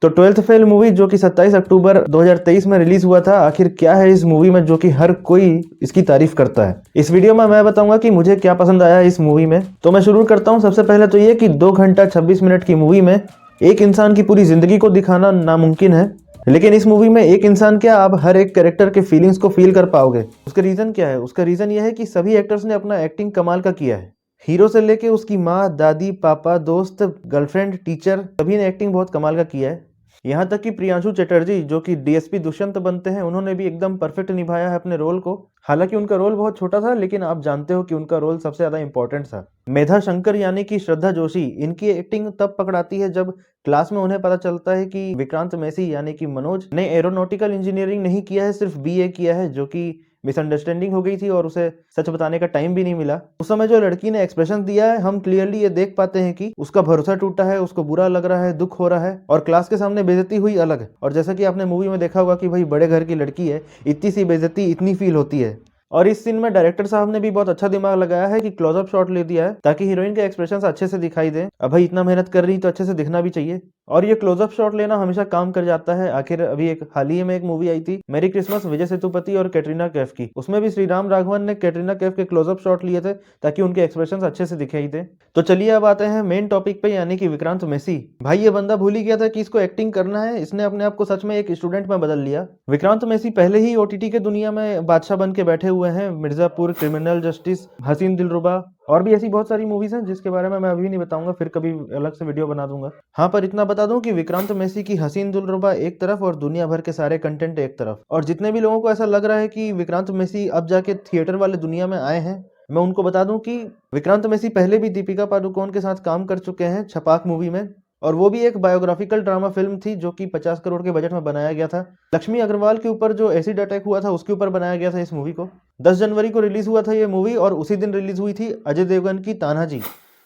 तो twelfth fail movie जो कि 27 अक्टूबर 2023 में रिलीज हुआ था, आखिर क्या है इस मूवी में जो कि हर कोई इसकी तारीफ करता है। इस वीडियो में मैं बताऊंगा कि मुझे क्या पसंद आया इस मूवी में। तो मैं शुरू करता हूं। सबसे पहले तो ये कि 2 घंटा 26 मिनट की मूवी में एक इंसान की पूरी जिंदगी को दिखाना नामुमकिन है, लेकिन इस मूवी में एक इंसान क्या, आप हर एक कैरेक्टर के फीलिंग्स को फील कर पाओगे। उसका रीजन क्या है? उसका रीजन यह है कि सभी एक्टर्स ने अपना एक्टिंग कमाल का किया है। हीरो से लेके उसकी माँ, दादी, पापा, दोस्त, गर्लफ्रेंड, टीचर, सभी ने एक्टिंग बहुत कमाल का किया है। यहाँ तक कि प्रियांशु चटर्जी जो कि डीएसपी दुष्यंत बनते हैं, उन्होंने भी एकदम परफेक्ट निभाया है अपने रोल को। हालांकि उनका रोल बहुत छोटा था, लेकिन आप जानते हो कि उनका रोल सबसे ज्यादा इंपॉर्टेंट था। मेधा शंकर यानी कि श्रद्धा जोशी, इनकी एक्टिंग तब पकड़ाती है जब क्लास में उन्हें पता चलता है कि विक्रांत मैसी यानी कि मनोज ने एरोनॉटिकल इंजीनियरिंग नहीं किया है, सिर्फ बीए किया है, जो कि मिसअंडरस्टैंडिंग हो गई थी और उसे सच बताने का टाइम भी नहीं मिला। उस समय जो लड़की ने एक्सप्रेशन दिया है, हम क्लियरली ये देख पाते हैं कि उसका भरोसा टूटा है, उसको बुरा लग रहा है, दुख हो रहा है, और क्लास के सामने बेइज्जती हुई अलग। और जैसा कि आपने मूवी में देखा होगा कि भाई बड़े घर की लड़की है, इतनी सी बेइज्जती इतनी फील होती है। और इस सीन में डायरेक्टर साहब ने भी बहुत अच्छा दिमाग लगाया है कि क्लोजअप शॉट ले दिया है ताकि हीरोइन के एक्सप्रेशंस अच्छे से दिखाई दे। अब भाई इतना मेहनत कर रही तो अच्छे से दिखना भी चाहिए, और ये क्लोजअप शॉट लेना हमेशा काम कर जाता है। आखिर अभी एक हाल ही में एक मूवी आई थी मेरी क्रिसमस, विजय सेतुपति और कैटरीना कैफ की, उसमें भी श्रीराम राघवन ने कैटरीना कैफ के क्लोजअप शॉट लिए थे ताकि उनके एक्सप्रेशंस अच्छे से दिखाई दे। तो चलिए अब आते हैं मेन टॉपिक पे, यानी कि विक्रांत मैसी। भाई ये बंदा भूल ही गया था कि इसको एक्टिंग करना है, इसने अपने आप को सच में एक स्टूडेंट में बदल लिया। विक्रांत मैसी पहले ही ओटीटी के दुनिया में बादशाह बन के बैठे हुए हैं। मिर्जापुर, क्रिमिनल जस्टिस, हसीन दिलरुबा और भी ऐसी बहुत सारी मूवीज हैं जिसके बारे में मैं अभी नहीं बताऊंगा, फिर कभी अलग से वीडियो बना दूंगा। हाँ, पर इतना बता दूं कि विक्रांत मैसी की हसीन दिलरुबा एक तरफ और दुनिया भर के सारे कंटेंट एक तरफ। और जितने भी लोगों को ऐसा लग रहा है कि विक्रांत मैसी अब जाके थिएटर वाले दुनिया में आए हैं, मैं उनको बता दूं कि विक्रांत मैसी पहले भी दीपिका पादुकोण के साथ काम कर चुके हैं छपाक मूवी में, और वो भी एक बायोग्राफिकल ड्रामा फिल्म थी जो कि 50 करोड़ के बजट में बनाया गया था। लक्ष्मी अग्रवाल के ऊपर जो एसिड अटैक हुआ था उसके ऊपर बनाया गया था इस मूवी को। 10 जनवरी को रिलीज हुआ था ये मूवी, और उसी दिन रिलीज हुई थी अजय देवगन की तान्हाजी।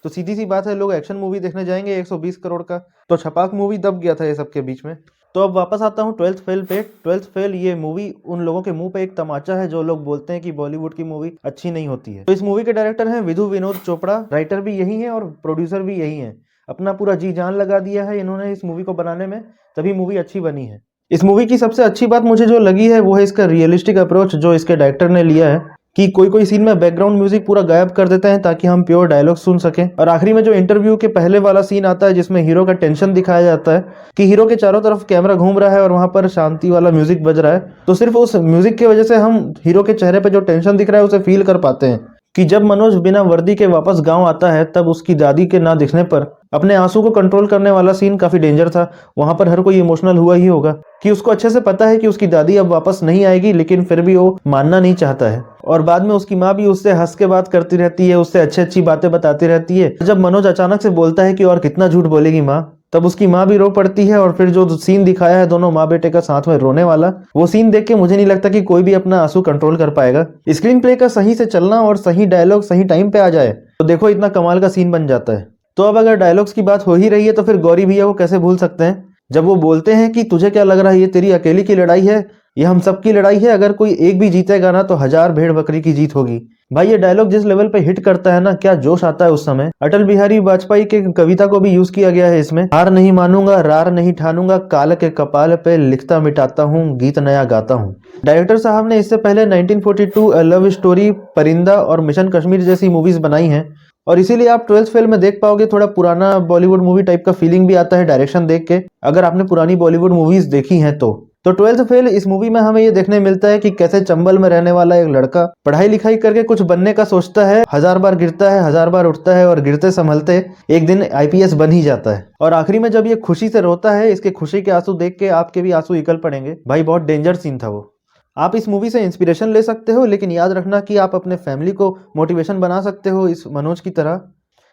तो सीधी सी बात है, लोग एक्शन मूवी देखने जाएंगे 120 करोड़ का, तो छपाक मूवी दब गया था ये सबके बीच में। तो अब वापस आता हूँ ट्वेल्थ फेल पे। ट्वेल्थ फेल ये मूवी उन लोगों के मुंह पे एक तमाचा है जो लोग बोलते हैं कि बॉलीवुड की मूवी अच्छी नहीं होती है। तो इस मूवी के डायरेक्टर हैं विधु विनोद चोपड़ा, राइटर भी यही है और प्रोड्यूसर भी यही है। अपना पूरा जी जान लगा दिया है इन्होंने इस मूवी को बनाने में, तभी मूवी अच्छी बनी है। इस मूवी की सबसे अच्छी बात मुझे जो लगी है वो है इसका रियलिस्टिक अप्रोच जो इसके डायरेक्टर ने लिया है, कि कोई कोई सीन में बैकग्राउंड म्यूजिक पूरा गायब कर देते हैं ताकि हम प्योर डायलॉग सुन सकें। और आखिरी में जो इंटरव्यू के पहले वाला सीन आता है जिसमें हीरो का टेंशन दिखाया जाता है कि हीरो के चारों तरफ कैमरा घूम रहा है और वहां पर शांति वाला म्यूजिक बज रहा है, तो सिर्फ उस म्यूजिक की वजह से हम हीरो के चेहरे पे जो टेंशन दिख रहा है उसे फील कर पाते हैं। कि जब मनोज बिना वर्दी के वापस गांव आता है तब उसकी दादी के ना दिखने पर अपने आंसू को कंट्रोल करने वाला सीन काफी डेंजर था। वहां पर हर कोई इमोशनल हुआ ही होगा कि उसको अच्छे से पता है कि उसकी दादी अब वापस नहीं आएगी, लेकिन फिर भी वो मानना नहीं चाहता है। और बाद में उसकी माँ भी उससे हंस के बात करती रहती है, उससे अच्छी अच्छी बातें बताती रहती है। जब मनोज अचानक से बोलता है कि और कितना झूठ बोलेगी माँ, तब उसकी माँ भी रो पड़ती है। और फिर जो सीन दिखाया है दोनों माँ बेटे का साथ में रोने वाला, वो सीन देख के मुझे नहीं लगता कि कोई भी अपना आंसू कंट्रोल कर पाएगा। स्क्रीन प्ले का सही से चलना और सही डायलॉग सही टाइम पे आ जाए तो देखो इतना कमाल का सीन बन जाता है। तो अब अगर डायलॉग्स की बात हो ही रही है तो फिर गौरी भैया को कैसे भूल सकते हैं, जब वो बोलते हैं कि तुझे क्या लग रहा है ये तेरी अकेली की लड़ाई है, ये हम सबकी लड़ाई है, अगर कोई एक भी जीतेगा ना तो 1000 भेड़ बकरी की जीत होगी। भाई ये डायलॉग जिस लेवल पे हिट करता है ना, क्या जोश आता है उस समय। अटल बिहारी वाजपेयी के कविता को भी यूज किया गया है इसमें। हार नहीं मानूंगा, रार नहीं ठानूंगा, काल के कपाल पे लिखता मिटाता हूँ, गीत नया गाता हूँ। डायरेक्टर साहब ने इससे पहले 1942 लव स्टोरी, परिंदा और मिशन कश्मीर जैसी मूवीज बनाई हैं, और इसीलिए आप ट्वेल्थ फेल में देख पाओगे थोड़ा पुराना बॉलीवुड मूवी टाइप का फीलिंग भी आता है डायरेक्शन देख के, अगर आपने पुरानी बॉलीवुड मूवीज देखी हैं तो। ट्वेल्थ फेल इस मूवी में हमें ये देखने मिलता है कि कैसे चंबल में रहने वाला एक लड़का पढ़ाई लिखाई करके कुछ बनने का सोचता है, 1000 बार गिरता है, 1000 बार उठता है, और गिरते संभलते एक दिन आईपीएस बन ही जाता है। और आखिरी में जब ये खुशी से रोता है, इसके खुशी के आंसू देख के आपके भी आंसू निकल पड़ेंगे। भाई बहुत डेंजर सीन था वो। आप इस मूवी से इंस्पिरेशन ले सकते हो, लेकिन याद रखना कि आप अपने फैमिली को मोटिवेशन बना सकते हो इस मनोज की तरह।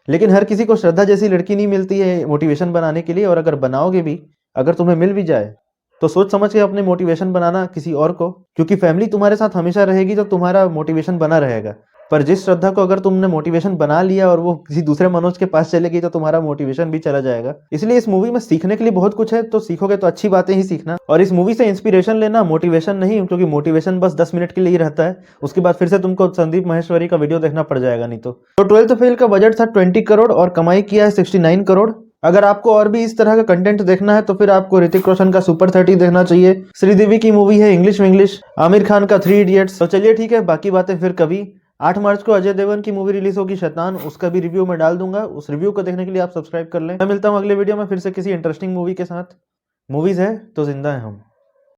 लेकिन हर किसी को श्रद्धा जैसी लड़की नहीं मिलती है मोटिवेशन बनाने के लिए, और अगर बनाओगे भी, अगर तुम्हें मिल भी जाए तो सोच समझ के अपने मोटिवेशन बनाना किसी और को, क्योंकि फैमिली तुम्हारे साथ हमेशा रहेगी तो तुम्हारा मोटिवेशन बना रहेगा। पर जिस श्रद्धा को अगर तुमने मोटिवेशन बना लिया और वो किसी दूसरे मनोज के पास चलेगी तो तुम्हारा मोटिवेशन भी चला जाएगा। इसलिए इस मूवी में सीखने के लिए बहुत कुछ है, तो सीखोगे तो अच्छी बातें ही सीखना, और इस मूवी से इंस्पिरेशन लेना, मोटिवेशन नहीं, क्योंकि मोटिवेशन बस 10 मिनट के लिए ही रहता है, उसके बाद फिर से तुमको संदीप माहेश्वरी का वीडियो देखना पड़ जाएगा नहीं तो। ट्वेल्थ फेल का बजट था 20 करोड़ और कमाई किया है 69 करोड़। अगर आपको और भी इस तरह का कंटेंट देखना है तो फिर आपको ऋतिक रोशन का सुपर 30 देखना चाहिए। श्रीदेवी की मूवी है इंग्लिश विंग्लिश, आमिर खान का 3 इडियट्स। तो चलिए ठीक है, बाकी बातें फिर कभी। 8 मार्च को अजय देवगन की मूवी रिलीज होगी शैतान, उसका भी रिव्यू मैं डाल दूंगा। उस रिव्यू को देखने के लिए आप सब्सक्राइब कर लें। मैं मिलता हूँ अगले वीडियो में फिर से किसी इंटरेस्टिंग मूवी के साथ। मूवीज है तो जिंदा है हम।